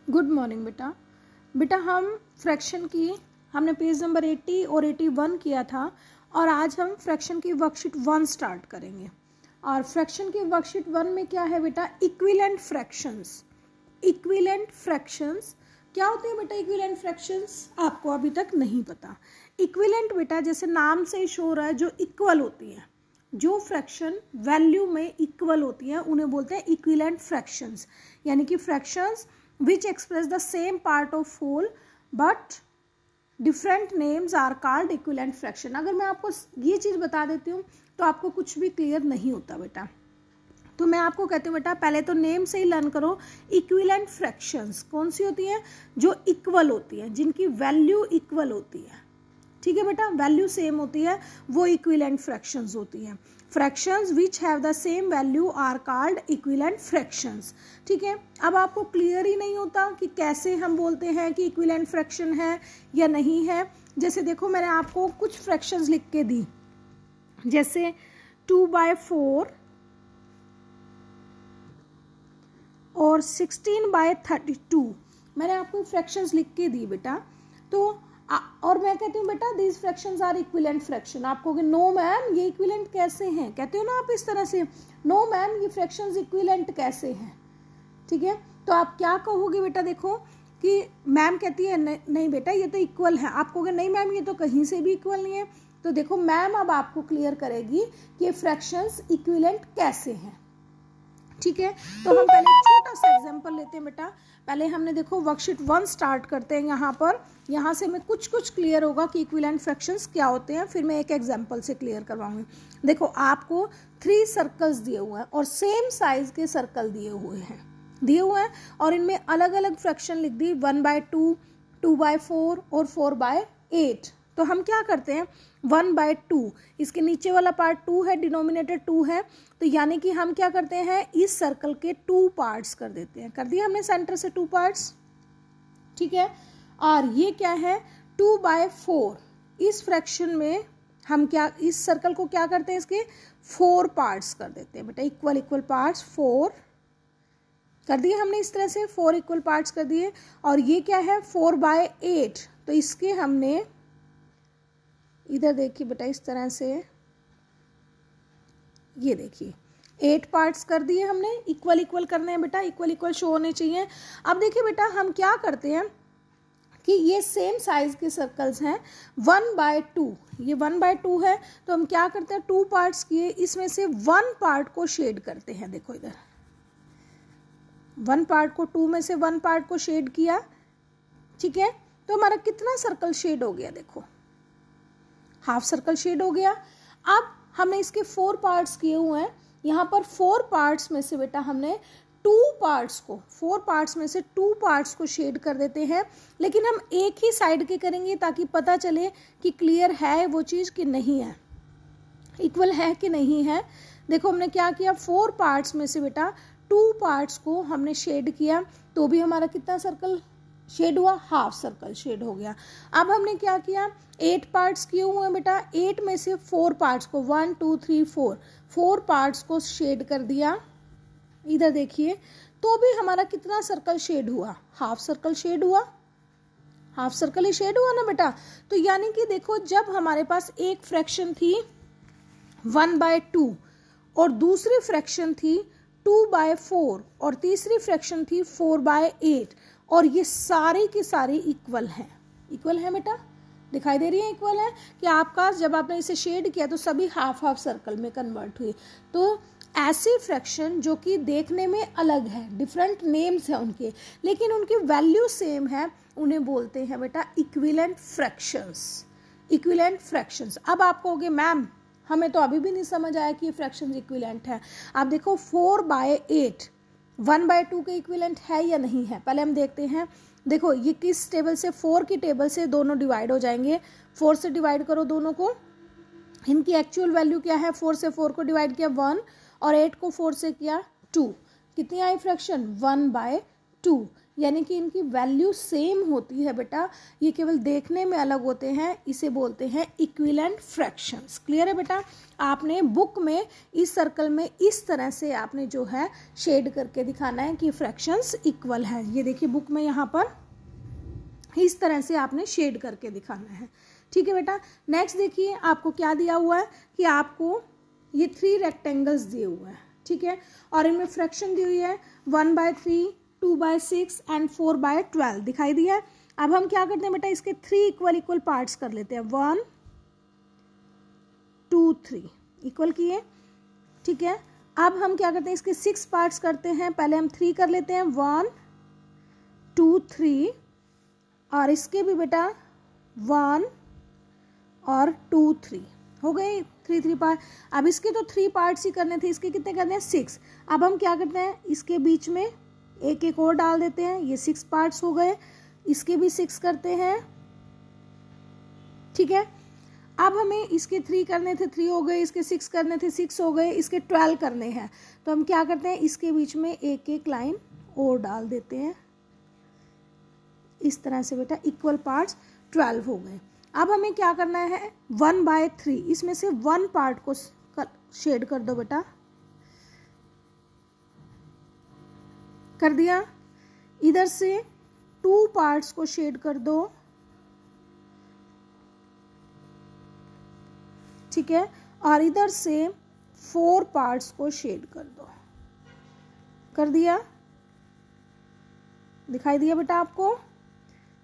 Good morning बेटा। बेटा हम फ्रैक्शन की हमने पेज नंबर 80 और 81 किया था और आज हम फ्रैक्शन की वर्कशीट 1 स्टार्ट करेंगे। और फ्रैक्शन की वर्कशीट 1 में क्या है बेटा, इक्विवेलेंट फ्रैक्शंस। इक्विवेलेंट फ्रैक्शंस क्या होते हैं बेटा? इक्विवेलेंट फ्रैक्शंस आपको अभी तक नहीं पता। इक्विवेलेंट बेटा जैसे नाम से ही शो हो रहा है, जो इक्वल होती है, जो फ्रैक्शन वैल्यू में इक्वल होती है उन्हें बोलते हैं इक्विवेलेंट फ्रैक्शंस। यानी कि fractions which express the same part of whole but different names are called equivalent fraction। अगर मैं आपको ये चीज़ बता देती हूँ तो आपको कुछ भी क्लियर नहीं होता बेटा। तो मैं आपको कहती हूँ बेटा, पहले तो नेम से ही लर्न करो। इक्विवेलेंट फ्रैक्शंस कौन सी होती हैं? जो इक्वल होती हैं, जिनकी वैल्यू इक्वल होती है। ठीक है बेटा, वैल्यू सेम होती है, वो इक्विवेलेंट फ्रैक्शंस होती हैं। Fractions which have the same value are called equivalent fractions. ठीक है, अब आपको क्लियर ही नहीं होता कि कैसे हम बोलते हैं कि इक्विवेलेंट फ्रैक्शन है या नहीं है। जैसे देखो, मैंने आपको कुछ फ्रैक्शंस लिख के दी, जैसे 2/4 और 16/32। मैंने आपको फ्रैक्शंस लिख के दी बेटा। तो और मैं कहती हूँ बेटा these fractions are equivalent fraction. आप कहोगे नो मैम ये इक्विवेलेंट कैसे हैं? कहते हो ना आप इस तरह से, नो मैम ये फ्रैक्शंस इक्विवेलेंट कैसे हैं? ठीक है, तो आप क्या कहोगे बेटा? देखो कि मैम कहती है नहीं बेटा ये तो इक्वल है। आप कहोगे नहीं मैम ये तो कहीं से भी इक्वल नहीं है। तो देखो मैम अब आपको क्लियर करेगी कि फ्रैक्शंस इक्विवेलेंट कैसे हैं। ठीक है, तो हम पहले छोटा सा एग्जांपल लेते हैं बेटा। पहले हमने देखो वर्कशीट 1 स्टार्ट करते हैं यहाँ से मैं कुछ क्लियर होगा कि इक्विवेलेंट फ्रैक्शंस क्या होते हैं, फिर मैं एक एग्जांपल से क्लियर करवाऊंगी। देखो आपको 3 सर्कल्स दिए हुए हैं और सेम साइज के सर्कल दिए हुए हैं और इनमें अलग अलग फ्रैक्शन लिख दी, 1/2, 2/4 और 4/8। तो हम क्या करते हैं, 1/2, इसके नीचे वाला पार्ट 2 है, डिनोमिनेटर 2 है, तो यानी कि हम क्या करते हैं, इस सर्कल के 2 पार्ट्स कर देते हैं। कर दिया हमने सेंटर से 2 पार्ट्स। ठीक है, और ये क्या है, 2/4। इस फ्रैक्शन में हम क्या, इस सर्कल को क्या करते हैं, इसके 4 पार्ट्स कर देते हैं बेटा, इक्वल पार्ट्स 4 कर दिए हमने। इस तरह से 4 इक्वल पार्ट्स कर दिए। और ये क्या है, 4/8, तो इसके हमने इधर देखिए बेटा, इस तरह से ये देखिए 8 पार्ट्स कर दिए हमने। इक्वल करने हैं बेटा, इक्वल शो होने चाहिए। अब देखिए बेटा हम क्या करते हैं कि ये सेम साइज के सर्कल्स हैं, 1/2, ये 1/2 है, तो हम क्या करते हैं, 2 पार्ट्स किए, इसमें से 1 पार्ट को शेड करते हैं। देखो इधर 1 पार्ट को, 2 में से 1 पार्ट को शेड किया। ठीक है, तो हमारा कितना सर्कल शेड हो गया? देखो हाफ सर्कल शेड हो गया। अब हमने इसके 4 पार्ट्स किए हुए हैं, यहाँ पर 4 पार्ट्स में से बेटा हमने 2 पार्ट्स को, 4 पार्ट्स में से 2 पार्ट्स को शेड कर देते हैं। लेकिन हम एक ही साइड के करेंगे ताकि पता चले कि क्लियर है वो चीज़ कि नहीं है, इक्वल है कि नहीं है। देखो हमने क्या किया, 4 पार्ट्स में से बेटा 2 पार्ट्स को हमने शेड किया, तो भी हमारा कितना सर्कल शेड हुआ, हाफ सर्कल शेड हो गया। अब हमने क्या किया, 8 पार्ट्स किए हुए हैं बेटा, 8 में से 4 पार्ट्स को, 1 2 3 4 पार्ट्स को शेड कर दिया। इधर देखिए, तो भी हमारा कितना सर्कल शेड हुआ, हाफ सर्कल शेड हुआ, हाफ सर्कल ही शेड हुआ ना बेटा। तो यानी कि देखो जब हमारे पास एक फ्रैक्शन थी 1/2 और दूसरी फ्रैक्शन थी 2/4 और तीसरी फ्रैक्शन थी 4/8 और ये सारी की सारी इक्वल है बेटा, दिखाई दे रही है इक्वल है कि आपका जब आपने इसे शेड किया तो सभी हाफ सर्कल में कन्वर्ट हुई। तो ऐसी फ्रैक्शन जो कि देखने में अलग है, डिफरेंट नेम्स हैं उनके, लेकिन उनकी वैल्यू सेम है, उन्हें बोलते हैं बेटा इक्विवेलेंट फ्रैक्शंस। Equivalent fractions. अब आप कहोगे मैम हमें तो अभी भी नहीं समझ आया कि ये फ्रैक्शंस इक्विवेलेंट है। आप देखो 4/8 1/2 के इक्विवेलेंट है या नहीं है, पहले हम देखते हैं। देखो ये किस टेबल से, 4 की टेबल से दोनों डिवाइड हो जाएंगे। 4 से डिवाइड करो दोनों को, इनकी एक्चुअल वैल्यू क्या है, 4 से 4 को डिवाइड किया 1 और 8 को 4 से किया 2, कितनी आई फ्रैक्शन, 1/2। यानी कि इनकी वैल्यू सेम होती है बेटा, ये केवल देखने में अलग होते हैं, इसे बोलते हैं इक्विवेलेंट फ्रैक्शंस। क्लियर है बेटा? आपने बुक में इस सर्कल में इस तरह से आपने जो है शेड करके दिखाना है कि फ्रैक्शंस इक्वल है। ये देखिए बुक में यहाँ पर इस तरह से आपने शेड करके दिखाना है। ठीक है बेटा? नेक्स्ट देखिए आपको क्या दिया हुआ है कि आपको ये 3 रेक्टेंगल्स दिए हुए हैं। ठीक है, और इनमें फ्रैक्शन दी हुई है 1/3, 2/6 एंड 4/12 दिखाई दिया है। अब हम क्या करते हैं बेटा, इसके 3 इक्वल पार्ट्स कर लेते हैं। 1 2 3 इक्वल किए। ठीक है, अब हम क्या करते हैं, इसके 6 पार्ट्स करते हैं। पहले हम 3 कर लेते हैं, 1 2 3, और इसके भी बेटा 1 और 2 3 हो गए, 3 पार्ट। अब इसके तो 3 पार्ट्स ही करने थे, इसके कितने करने हैं, 6। अब हम क्या करते हैं, इसके बीच में एक और डाल देते हैं, ये 6 पार्ट्स हो गए। इसके भी 6 करते हैं। ठीक है, अब हमें इसके 3 करने थे, 3 हो गए, इसके 6 करने थे, 6 हो गए, इसके 12 करने हैं। तो हम क्या करते हैं, इसके बीच में एक लाइन और डाल देते हैं। इस तरह से बेटा इक्वल पार्ट्स 12 हो गए। अब हमें क्या करना है, 1/3, इसमें से 1 पार्ट को शेड कर दो बेटा। कर दिया। इधर से 2 पार्ट्स को शेड कर दो। ठीक है, और इधर से 4 पार्ट्स को शेड कर दो। कर दिया? दिखाई दिया बेटा आपको?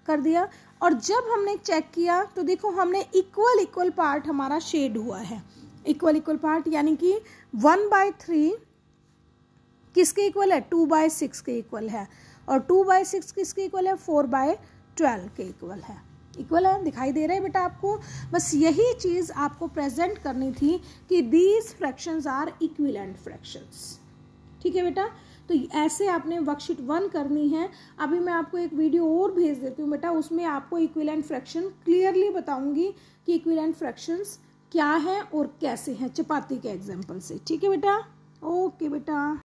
कर दिया। और जब हमने चेक किया तो देखो हमने इक्वल पार्ट हमारा शेड हुआ है। इक्वल पार्ट यानी कि 1/3 किसके इक्वल है, 2/6 के इक्वल है, और 2/6 किसके इक्वल है, 4/12 के इक्वल है। इक्वल है, दिखाई दे रहा है बेटा आपको? बस यही चीज आपको प्रेजेंट करनी थी कि these fractions are equivalent fractions. ठीक है बेटा? तो ऐसे आपने वर्कशीट 1 करनी है। अभी मैं आपको एक वीडियो और भेज देती हूँ बेटा, उसमें आपको इक्विवेलेंट फ्रैक्शन क्लियरली बताऊंगी कि इक्विवेलेंट फ्रैक्शंस क्या है और कैसे हैं, चपाती के एग्जाम्पल से। ठीक है बेटा? ओके बेटा।